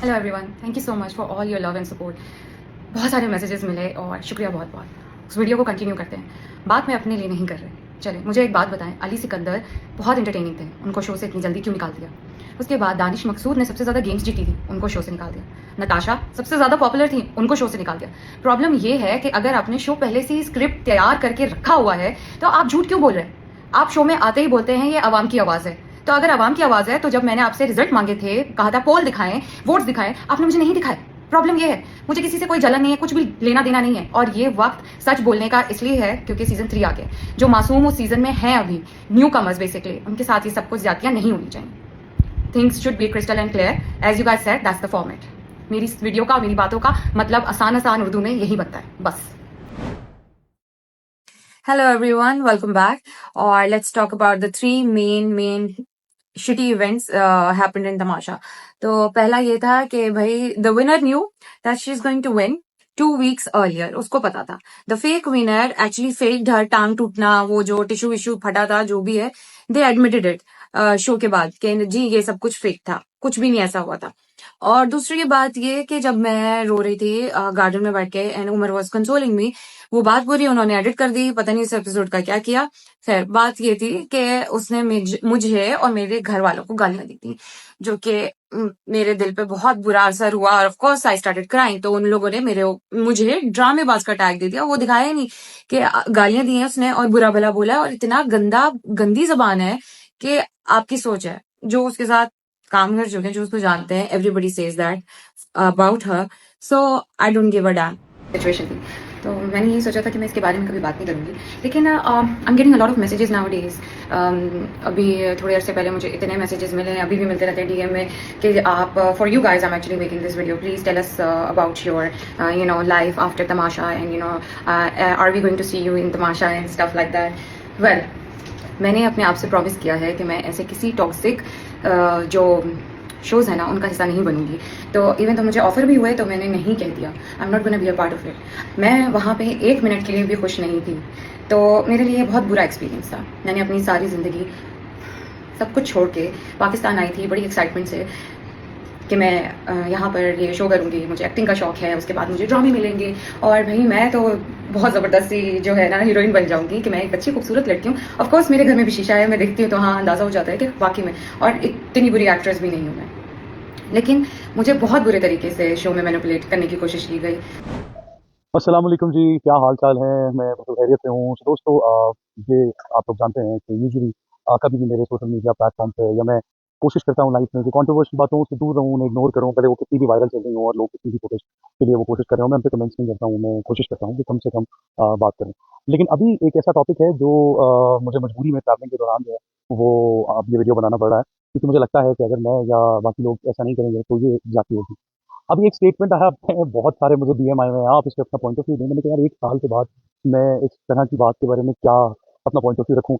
Hello everyone, thank you so much for all your love and support. बहुत सारे messages मिले और शुक्रिया बहुत बहुत। उस वीडियो को कंटिन्यू करते हैं। बात मैं अपने लिए नहीं कर रहे। चले मुझे एक बात बताएं, अली सिकंदर बहुत इंटरटेनिंग थे, उनको शो से इतनी जल्दी क्यों निकाल दिया? उसके बाद दानिश मकसूद ने सबसे ज़्यादा गेम्स जीती थी, उनको शो से निकाल दिया। नताशा सबसे ज़्यादा पॉपुलर थी, उनको शो से निकाल दिया। प्रॉब्लम ये है कि अगर आपने शो पहले से ही स्क्रिप्ट तैयार करके रखा हुआ है तो आप झूठ क्यों बोल रहे हैं? आप शो में आते ही बोलते हैं ये आवाम की आवाज़ है। तो अगर आवाम की आवाज़ है तो जब मैंने आपसे रिजल्ट मांगे थे, कहा था पोल दिखाएं, वोट्स दिखाएं, आपने मुझे नहीं दिखाए। प्रॉब्लम ये है, मुझे किसी से कोई जलन नहीं है, कुछ भी लेना देना नहीं है। और ये वक्त सच बोलने का इसलिए है क्योंकि सीजन 3 आ गया। जो मासूम उस सीजन में हैं अभी, न्यू कमर्स बेसिकली, उनके साथ ये सब कुछ ज्यादतियां नहीं होनी चाहिए। Things should be crystal and clear as you guys said, that's the format. मेरी इस वीडियो का, मेरी बातों का मतलब आसान आसान उर्दू में यही बनता है बस। Hello everyone, welcome back. Or let's talk about the three main shitty events happened in Tamasha. तो पहला ये था कि भाई the winner knew that she is going to win 2 weeks earlier. उसको पता था. The fake winner actually faked her टांग टूटना, वो जो टिश्यू विश्यू फटा था, जो भी है, they admitted it शो के बाद कि जी ये सब कुछ फेक था, कुछ भी नहीं ऐसा हुआ था। और दूसरी बात ये कि जब मैं रो रही थी गार्डन में बैठ के एंड उमर वाज कंसोलिंग मी, वो बात पूरी उन्होंने एडिट कर दी, पता नहीं इस एपिसोड का क्या किया। खैर बात ये थी कि उसने मुझे और मेरे घर वालों को गालियां दी थी, जो कि मेरे दिल पे बहुत बुरा असर हुआ और of course I started crying. तो उन लोगों ने मुझे ड्रामेबाज का टैग दे दिया। वो दिखाया ही नहीं कि गालियां दी हैं उसने और बुरा भला बोला, और इतना गंदी जबान है कि आपकी सोच है। जो उसके साथ काम कर चुके हैं, जो उसको जानते हैं, everybody says that about her, so I don't give a dam. Situation थी तो मैंने यही सोचा था कि मैं इसके बारे में कभी बात नहीं करूंगी, लेकिन I am getting a lot of messages now days. अभी थोड़े अर्से पहले मुझे इतने मैसेजेस मिले हैं, अभी भी मिलते रहते हैं डीएम में, कि आप for you guys I am actually making this video, please tell us about your you know life after Tamasha and you know are we going to see you in Tamasha and stuff like that. Well, मैंने अपने आप से promise किया है कि मैं ऐसे किसी टॉक्सिक जो शोज़ है ना उनका हिस्सा नहीं बनूंगी। तो इवन तो मुझे ऑफर भी हुए तो मैंने नहीं कह दिया, I am not gonna be a part of it. मैं वहाँ पे 1 मिनट के लिए भी खुश नहीं थी, तो मेरे लिए बहुत बुरा एक्सपीरियंस था। मैंने अपनी सारी ज़िंदगी सब कुछ छोड़ के पाकिस्तान आई थी बड़ी एक्साइटमेंट से कि मैं यहाँ पर ये शो करूँगी, मुझे एक्टिंग का शौक है, उसके बाद मुझे ड्रामे मिलेंगे और भाई मैं तो बहुत ज़बरदस्ती जो है ना हीरोइन बन जाऊँगी कि मैं एक अच्छी खूबसूरत लड़की हूँ। ऑफ कोर्स मेरे घर में भी शीशा है, मैं देखती हूँ तो हाँ अंदाज़ा हो जाता है कि वाकई में, और इतनी बुरी एक्ट्रेस भी नहीं हूँ मैं, लेकिन मुझे बहुत बुरे तरीके से शो में मैनिपुलेट करने की कोशिश की गई। अस्सलाम वालेकुम जी, क्या हाल चाल है? मैं बहुत खैरियत से हूँ। तो दोस्तों, ये आप लोग जानते हैं कि यूजुअली कभी भी मेरे सोशल मीडिया प्लेटफॉर्म पे या मैं कोशिश करता हूँ लाइफ में कि कंट्रोवर्शियल बातों से दूर रहूँ, उन्हें इग्नोर करूँ, भले वो कितनी भी वायरल चल रही हो और लोग कितनी भी कोशिश के लिए वो कोशिश कर रहे हो। मैं उन पे कमेंट्स नहीं करता हूँ, मैं कोशिश करता हूँ कि कम से कम बात करूँ। लेकिन अभी एक ऐसा टॉपिक है जो मुझे मजबूरी में ट्रैवलिंग के दौरान जो है वो अब ये वीडियो बनाना पड़ रहा है, क्योंकि मुझे लगता है कि अगर मैं या बाकी लोग ऐसा नहीं करेंगे तो ये जाती होगी। अभी एक स्टेटमेंट आया है, बहुत सारे मुझे डीएम आए हुए हैं, आप इस पे अपना पॉइंट ऑफ व्यू दें। मैंने कहा यार 1 साल के बाद मैं इस तरह की बात के बारे में क्या अपना पॉइंट ऑफ व्यू रखूँ।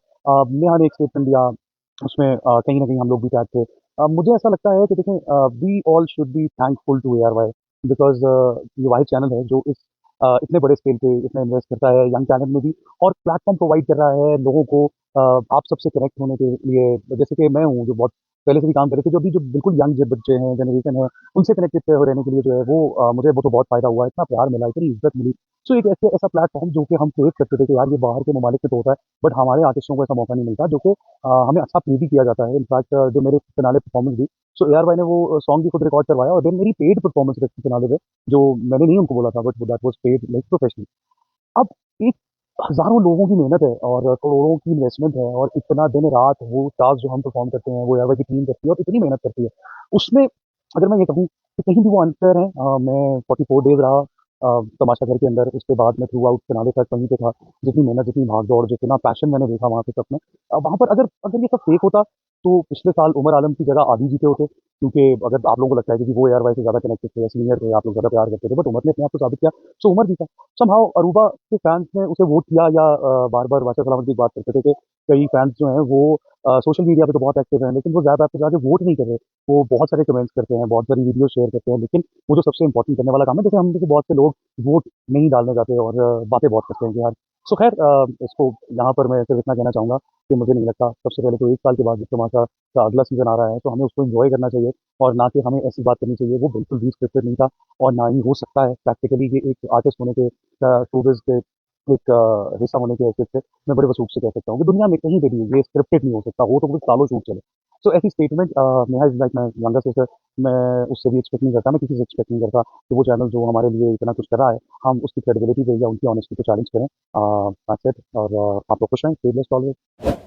नेहा ने एक स्टेटमेंट दिया, उसमें कहीं न कहीं हम लोग भी टैग थे। मुझे ऐसा लगता है कि देखें, we all should be thankful to ARY, because ये वाहिद चैनल है जो इस इतने बड़े स्केल पे इतना इन्वेस्ट करता है यंग टैलेंट में भी, और प्लेटफ़ॉर्म प्रोवाइड कर रहा है लोगों को आप सबसे कनेक्ट होने के लिए। जैसे कि मैं हूँ जो बहुत पहले से भी काम कर रहे थे, जो अभी जो बिल्कुल यंग जो बच्चे हैं, जनरेशन है, उनसे कनेक्टेड रहने के लिए जो है वो मुझे वो तो बहुत फ़ायदा हुआ, इतना प्यार मिला, इतनी इज़्ज़त मिली। सो एक ऐसा प्लेटफ़ॉर्म जो कि हम क्रिएट करते थे कि यार ये बाहर के ममालिक पे तो होता है, बट हमारे आर्टिस्टों को ऐसा मौका नहीं मिलता, जो कि हमें अच्छा पे भी किया जाता है। इनफैक्ट जो मेरे फिनाले परफॉर्मेंस भी, सो एआर भाई ने वो सॉन्ग भी खुद रिकॉर्ड करवाया, और देन मेरी पेड परफॉर्मेंस रखी फिनाले पे, जो मैंने नहीं उनको बोला था, but that was paid like professionally. अब एक हज़ारों लोगों की मेहनत है और करोड़ों की इन्वेस्टमेंट है, और इतना दिन-रात वो टास्क जो हम परफ़ॉर्म करते हैं, वो एआरवाई की टीम करती है और इतनी मेहनत करती है। उसमें अगर मैं ये कहूँ कि कहीं भी वो अनफ़ेयर है, मैं 44 डेज़ रहा तमाशा घर के अंदर, उसके बाद मैं थ्रू आउट फिनाले तक वहीं पे था। जितनी मेहनत, जितनी भाग-दौड़, जितना पैशन मैंने देखा वहाँ पे सब में, वहाँ पर अगर अगर ये सब फ़ेक होता, तो पिछले साल उमर आलम की जगह आदि जीते होते। क्योंकि अगर आप लोगों को लगता है कि वो एआरवाई से ज़्यादा कनेक्टेड थे या सीनियर थे, आप लोग ज़्यादा प्यार करते थे, बट उमर ने अपने आप को साबित किया, सो उमर जीता। समहाउ अरूबा के फैंस ने उसे वोट किया, या बार-बार वाचा सलामत की बात करते थे कि कई फैंस जो हैं वो सोशल मीडिया पे तो बहुत एक्टिव हैं, लेकिन वो ज़्यादा पे जाके वोट नहीं कर रहे। वो बहुत सारे कमेंट्स करते हैं, बहुत सारी वीडियो शेयर करते हैं, लेकिन वो जो सबसे इंपॉर्टेंट करने वाला काम है, जैसे हम में से बहुत से लोग वोट नहीं डालने जाते और बातें बहुत करते हैं कि यार सो खैर इसको यहाँ पर मैं सिर्फ इतना कहना चाहूँगा कि मुझे नहीं लगता, सबसे पहले तो 1 साल के बाद जब तमाशा का अगला सीज़न आ रहा है, तो हमें उसको एन्जॉय करना चाहिए और ना कि हमें ऐसी बात करनी चाहिए, वो बिल्कुल भी स्क्रिप्टेड नहीं था और ना ही हो सकता है प्रैक्टिकली ये एक आर्टिस्ट होने के शोबिज़ के एक हिस्सा होने के हैसियत से मैं बड़े वसूख से कह सकता हूँ कि दुनिया में कहीं पे भी ये स्क्रिप्टेड नहीं हो सकता, हो तो वो सालों शूट चले। सो ऐसी statement Neha is like my younger sister, मैं उससे भी एक्सपेक्ट नहीं करता, मैं किसी से एक्सपेक्ट नहीं करता कि वो चैनल जो हमारे लिए इतना कुछ कर रहा है, हम उसकी क्रेडिबिलिटी पे या उनकी ऑनेस्टी को चैलेंज करें। दैट्स इट और आप लोग खुश रहें, स्टे ब्लेस्ड ऑलवेज़।